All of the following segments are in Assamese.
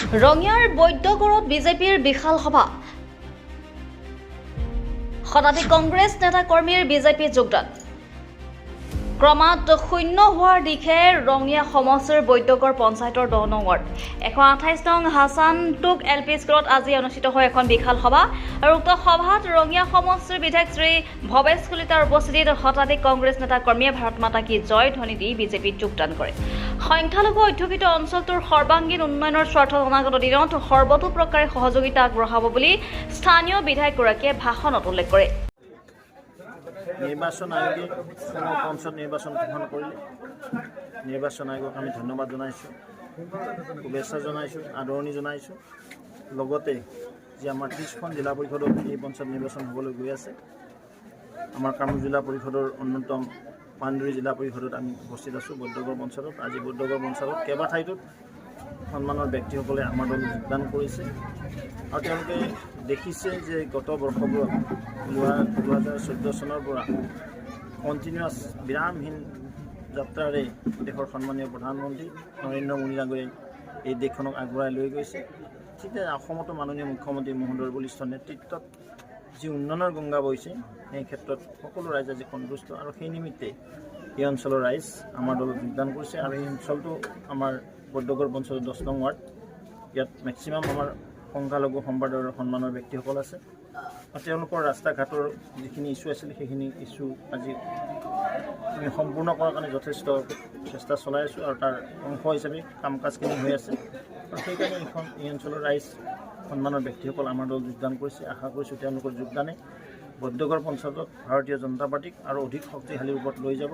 ৰঙিয়াৰ বৈদ্যগড়ত বিজেপিৰ বিশাল সভা। শতাধিক কংগ্ৰেছ নেতা কৰ্মীৰ বিজেপি যোগদান। ক্ৰমাৎ শূন্য হোৱাৰ দিশে ৰঙিয়া সমষ্টিৰ বৈদ্যগড় পঞ্চায়তৰ 10 নং ৱাৰ্ড 128 নং হাছানটুক LP স্কুলত আজি অনুষ্ঠিত হয় এখন বিশাল সভা আৰু উক্ত সভাত ৰঙিয়া সমষ্টিৰ বিধায়ক শ্ৰী ভৱেশ কলিতাৰ উপস্থিতিত শতাধিক কংগ্ৰেছ নেতা কৰ্মীয়ে ভাৰত মাতা কি জয় ধ্বনি দি বিজেপিত যোগদান কৰে। সংখ্যালঘু অধ্যুষিত অঞ্চলটোৰ সৰ্বাংগীন উন্নয়নৰ স্বাৰ্থত অনাগত দিনত সৰ্বতোপ্ৰকাৰে সহযোগিতা আগবঢ়াব বুলি স্থানীয় বিধায়কগৰাকীয়ে ভাষণত উল্লেখ কৰে। নিৰ্বাচন আয়োগে পঞ্চায়ত নিৰ্বাচন ঘোষণা কৰিলে। নিৰ্বাচন আয়োগক আমি ধন্যবাদ জনাইছোঁ, শুভেচ্ছা জনাইছোঁ, আদৰণি জনাইছোঁ। লগতে যে আমাৰ 30খন জিলা পৰিষদত এই পঞ্চায়ত নিৰ্বাচন হ'বলৈ গৈ আছে। আমাৰ কামৰূপ জিলা পৰিষদৰ অন্যতম পাণ্ডুৰী জিলা পৰিষদত আমি উপস্থিত আছোঁ। বৈদ্যগড় পঞ্চায়তত আজি বৈদ্যগড় পঞ্চায়তত কেইবাঠাইতো সন্মানৰ ব্যক্তিসকলে আমাৰ দলত যোগদান কৰিছে আৰু তেওঁলোকে দেখিছে যে গত বৰ্ষবোৰত 2014 চনৰ পৰা কণ্টিনিউৱাছ বিৰামহীন যাত্ৰাৰে দেশৰ সন্মানীয় প্ৰধানমন্ত্ৰী নৰেন্দ্ৰ মোদী ডাঙৰীয়াই এই দেশখনক আগবঢ়াই লৈ গৈছে। ঠিক তেনেদৰে অসমতো মাননীয় মুখ্যমন্ত্ৰী মহোদয়ৰ বলিষ্ঠ নেতৃত্বত যি উন্নয়নৰ গংগা বৈছে সেই ক্ষেত্ৰত সকলো ৰাইজ আজি সন্তুষ্ট আৰু সেই নিমিত্তে এই অঞ্চলৰ ৰাইজ আমাৰ দলত যোগদান কৰিছে আৰু এই অঞ্চলটো আমাৰ বৈদ্যগড় পঞ্চায়তৰ 10 নং ৱাৰ্ড। ইয়াত মেক্সিমাম আমাৰ সংখ্যালঘু সম্প্ৰদায়ৰ সন্মানৰ ব্যক্তিসকল আছে আৰু তেওঁলোকৰ ৰাস্তা ঘাটৰ যিখিনি ইছ্যু আছিল সেইখিনি ইছ্যু আজি আমি সম্পূৰ্ণ কৰাৰ কাৰণে যথেষ্ট চেষ্টা চলাই আছোঁ আৰু তাৰ অংশ হিচাপে কাম কাজখিনি হৈ আছে আৰু সেইকাৰণে এই অঞ্চলৰ ৰাইজ সন্মানৰ ব্যক্তিসকল আমাৰ দলত যোগদান কৰিছে। আশা কৰিছোঁ তেওঁলোকৰ যোগদানে বৈদ্যগড় পঞ্চায়তত ভাৰতীয় জনতা পাৰ্টীক আৰু অধিক শক্তিশালী ৰূপত লৈ যাব।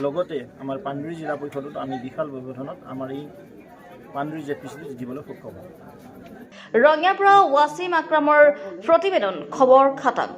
লগতে আমাৰ পাণ্ডুৰী জিলা পৰিষদত আমি বিশাল ব্যৱধানত আমাৰ এই পাণ্ডুৰী ZPC জিকিবলৈ সক্ষম হ'ম। ৰঙিয়াৰ পৰা ৱাছিম আক্ৰামৰ প্ৰতিবেদন খবৰ খাতাক।